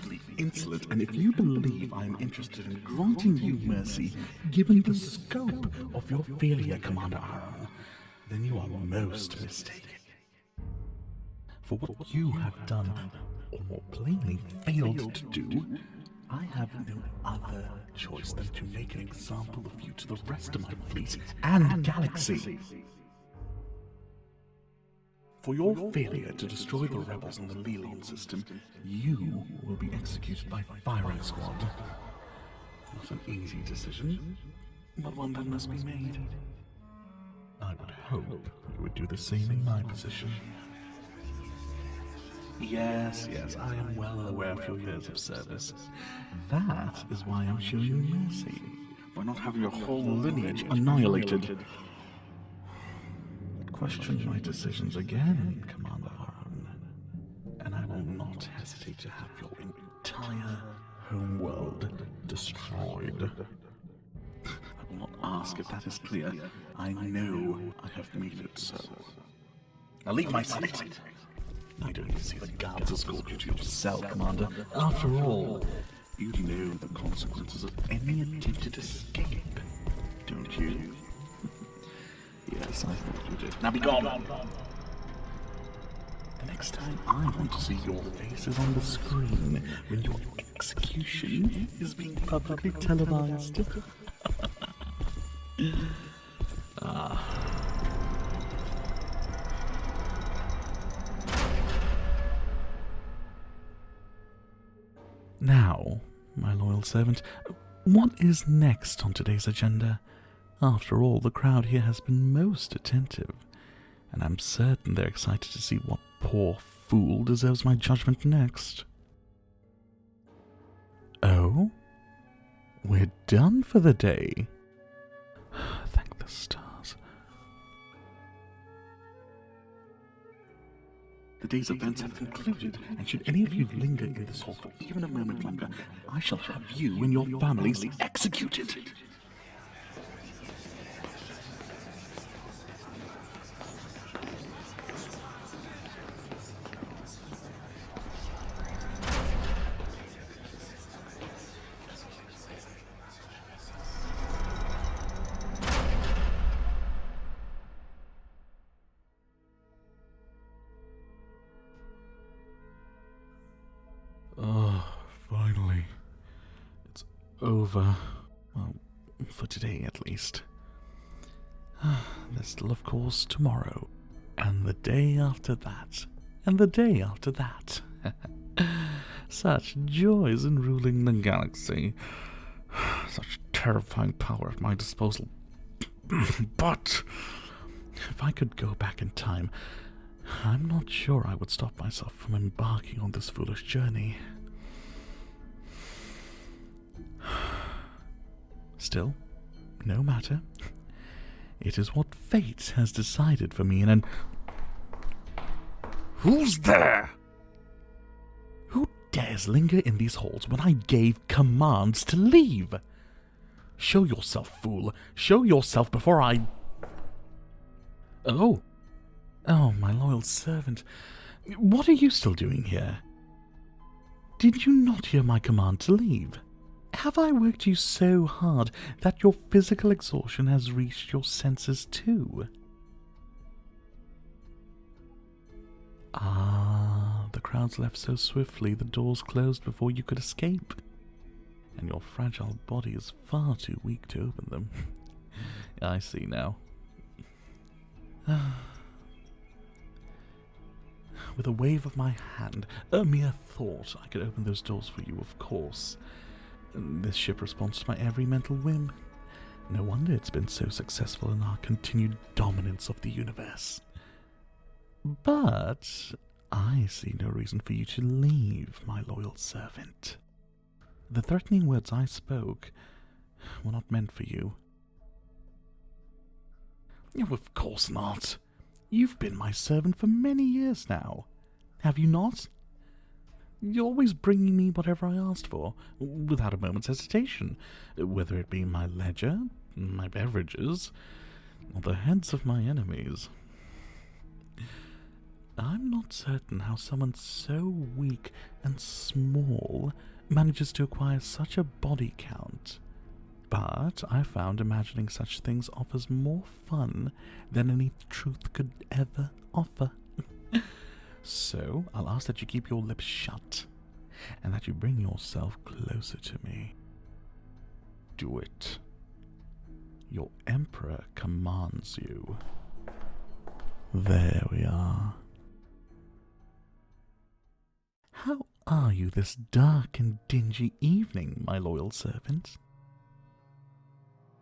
absolutely insolent, and if you believe I am interested in granting you mercy, given the scope of your failure, Commander Aaron, then you are most mistaken. For what you have done, or more plainly failed to do, I have no other choice than to make an example of you to the rest of my fleet and galaxy. For your failure to destroy the rebels in the Lelon system, you will be executed by firing squad. Not an easy decision, but one that must be made. I would hope you would do the same in my position. Yes, I am well aware of your years of service. That is why I'm showing you mercy, by not having your whole lineage annihilated. Question my decisions again, Commander Aaron, and I will not hesitate to have your entire homeworld destroyed. I will not ask if that is clear. I know I have made it so. Now leave my sight. I don't need to see the guards escort you to your cell, Commander. After all, you know the consequences of any attempted escape, don't you? Yes, I thought you did. Now be gone! The next time I want to see your faces on the screen when your execution is being publicly televised. Now, my loyal servant, what is next on today's agenda? After all, the crowd here has been most attentive, and I'm certain they're excited to see what poor fool deserves my judgment next. Oh? We're done for the day. Thank the stars. The day's events have concluded, and should any of you linger in this hall for even a moment longer, I shall have you and your families executed. Oh, finally. It's over. Well, for today at least. There's still, of course, tomorrow. And the day after that. And the day after that. Such joys in ruling the galaxy. Such terrifying power at my disposal. But if I could go back in time, I'm not sure I would stop myself from embarking on this foolish journey. Still, no matter. It is what fate has decided for me, and who's there? Who dares linger in these halls when I gave commands to leave? Show yourself, fool. Show yourself before I... Oh, my loyal servant. What are you still doing here? Did you not hear my command to leave? Have I worked you so hard that your physical exhaustion has reached your senses too? Ah, the crowds left so swiftly the doors closed before you could escape. And your fragile body is far too weak to open them. I see now. With a wave of my hand, a mere thought, I could open those doors for you, of course. This ship responds to my every mental whim. No wonder it's been so successful in our continued dominance of the universe. But I see no reason for you to leave, my loyal servant. The threatening words I spoke were not meant for you. Oh, of course not. You've been my servant for many years now. Have you not? You're always bringing me whatever I asked for, without a moment's hesitation, whether it be my ledger, my beverages, or the heads of my enemies. I'm not certain how someone so weak and small manages to acquire such a body count. But I found imagining such things offers more fun than any truth could ever offer. So, I'll ask that you keep your lips shut, and that you bring yourself closer to me. Do it. Your Emperor commands you. There we are. How are you this dark and dingy evening, my loyal servant?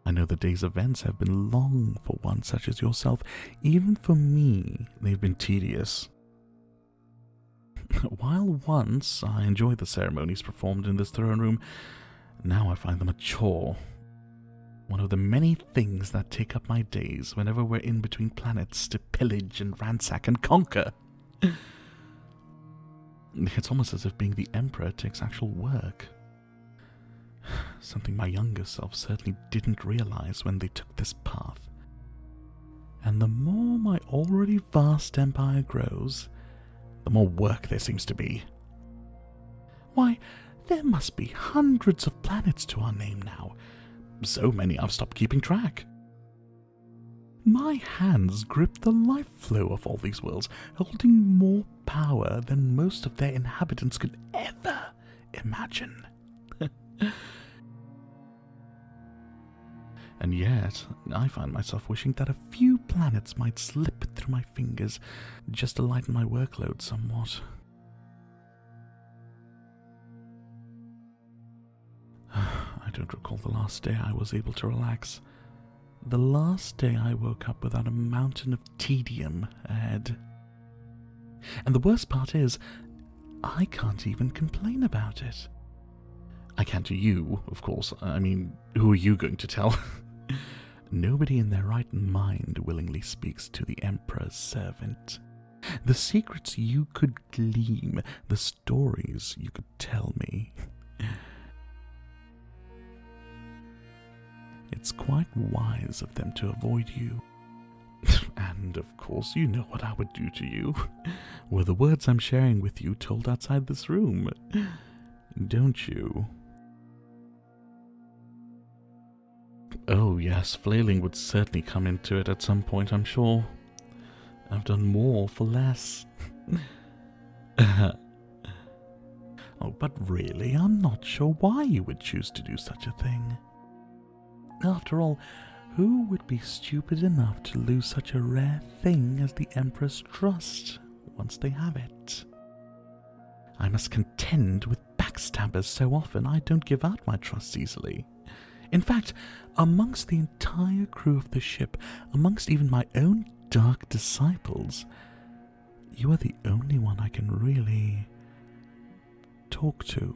I know the day's events have been long for one such as yourself. Even for me, they've been tedious. While once I enjoyed the ceremonies performed in this throne room, now I find them a chore. One of the many things that take up my days whenever we're in between planets to pillage and ransack and conquer. It's almost as if being the Emperor takes actual work. Something my younger self certainly didn't realize when they took this path. And the more my already vast empire grows, the more work there seems to be. Why, there must be hundreds of planets to our name now. So many I've stopped keeping track. My hands grip the life flow of all these worlds, holding more power than most of their inhabitants could ever imagine. And yet, I find myself wishing that a few planets might slip through my fingers just to lighten my workload somewhat. I don't recall the last day I was able to relax. The last day I woke up without a mountain of tedium ahead. And the worst part is, I can't even complain about it. I can't to you, of course. I mean, who are you going to tell? Nobody in their right mind willingly speaks to the Emperor's servant. The secrets you could glean, the stories you could tell me. It's quite wise of them to avoid you. And, of course, you know what I would do to you. Were the words I'm sharing with you told outside this room? Don't you? Oh, yes, flailing would certainly come into it at some point, I'm sure. I've done more for less. Oh, but really, I'm not sure why you would choose to do such a thing. After all, who would be stupid enough to lose such a rare thing as the Emperor's trust once they have it? I must contend with backstabbers so often I don't give out my trust easily. In fact, amongst the entire crew of the ship, amongst even my own dark disciples, you are the only one I can really talk to.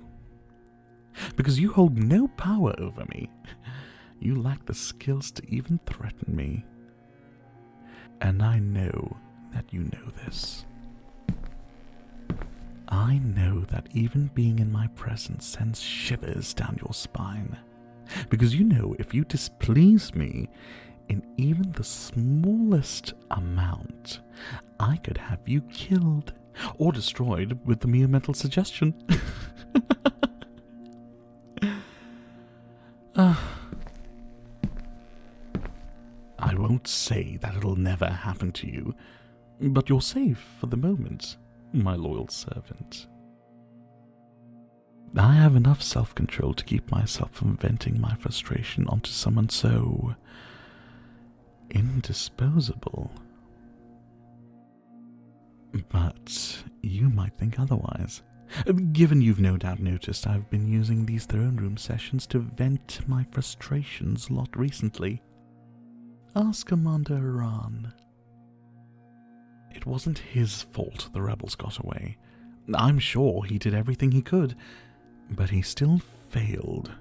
Because you hold no power over me. You lack the skills to even threaten me. And I know that you know this. I know that even being in my presence sends shivers down your spine. Because you know if you displease me in even the smallest amount, I could have you killed or destroyed with the mere mental suggestion. I won't say that it'll never happen to you, but you're safe for the moment, my loyal servant. I have enough self-control to keep myself from venting my frustration onto someone so indisposable. But you might think otherwise. Given you've no doubt noticed I've been using these throne room sessions to vent my frustrations a lot recently. Ask Commander Iran. It wasn't his fault the rebels got away. I'm sure he did everything he could, but he still failed.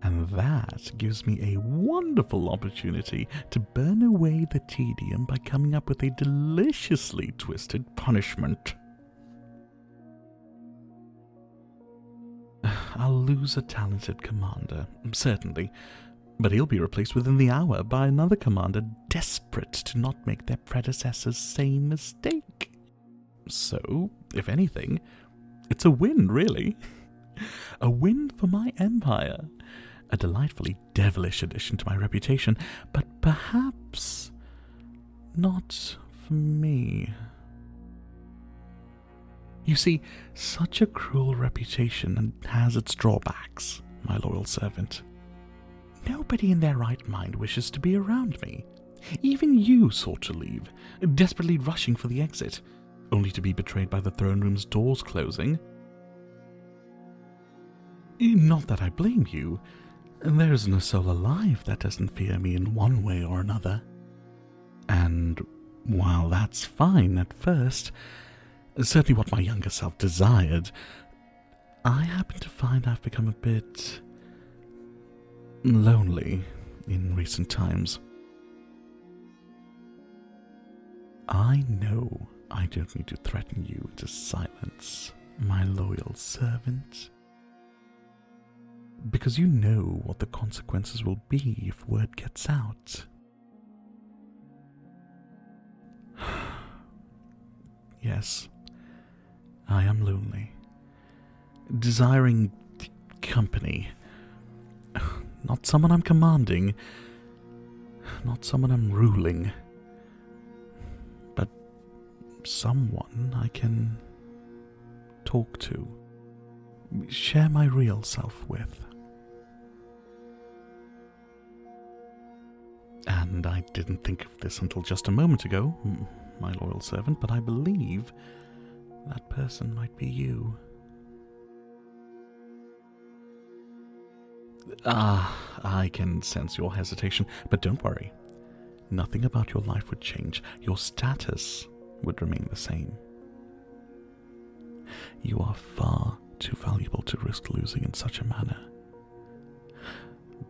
And that gives me a wonderful opportunity to burn away the tedium by coming up with a deliciously twisted punishment. I'll lose a talented commander, certainly, but he'll be replaced within the hour by another commander desperate to not make their predecessor's same mistake. So, if anything, it's a win, really. A win for my empire. A delightfully devilish addition to my reputation, but perhaps not for me. You see, such a cruel reputation has its drawbacks, my loyal servant. Nobody in their right mind wishes to be around me. Even you sought to leave, desperately rushing for the exit, only to be betrayed by the throne room's doors closing. Not that I blame you. There is no soul alive that doesn't fear me in one way or another. And while that's fine at first, certainly what my younger self desired, I happen to find I've become a bit lonely in recent times. I know I don't need to threaten you into silence, my loyal servant, because you know what the consequences will be if word gets out. Yes, I am lonely, desiring company. Not someone I'm commanding, not someone I'm ruling, but someone I can talk to, share my real self with. And I didn't think of this until just a moment ago, my loyal servant, but I believe that person might be you. I can sense your hesitation, but don't worry. Nothing about your life would change. Your status would remain the same. You are far too valuable to risk losing in such a manner.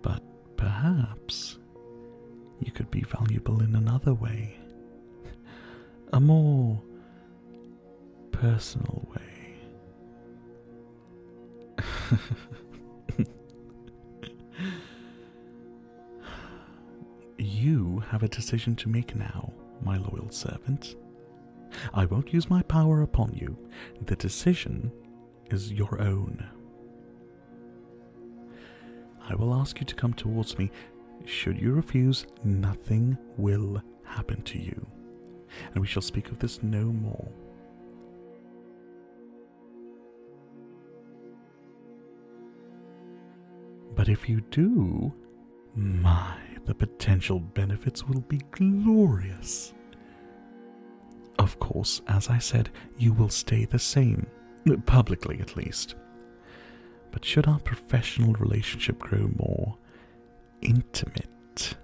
But perhaps you could be valuable in another way. A more personal way. You have a decision to make now, my loyal servant. I won't use my power upon you. The decision is your own. I will ask you to come towards me. Should you refuse, nothing will happen to you, and we shall speak of this no more. But if you do, the potential benefits will be glorious. Of course, as I said, you will stay the same, publicly at least. But should our professional relationship grow more intimate,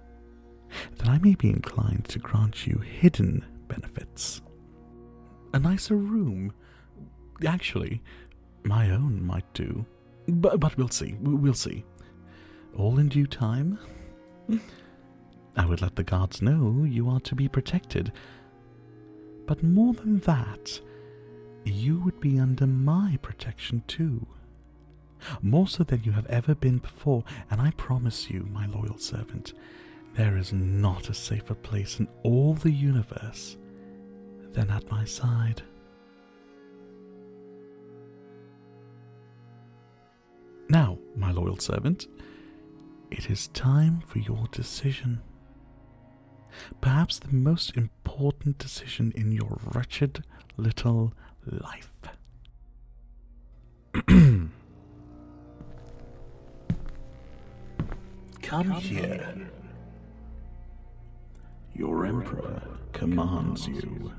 then I may be inclined to grant you hidden benefits. A nicer room. Actually, my own might do. But we'll see. We'll see. All in due time. I would let the guards know you are to be protected. But more than that, you would be under my protection too. More so than you have ever been before, and I promise you, my loyal servant, there is not a safer place in all the universe than at my side. Now, my loyal servant, it is time for your decision. Perhaps the most important decision in your wretched little life. Come here. Your emperor commands you.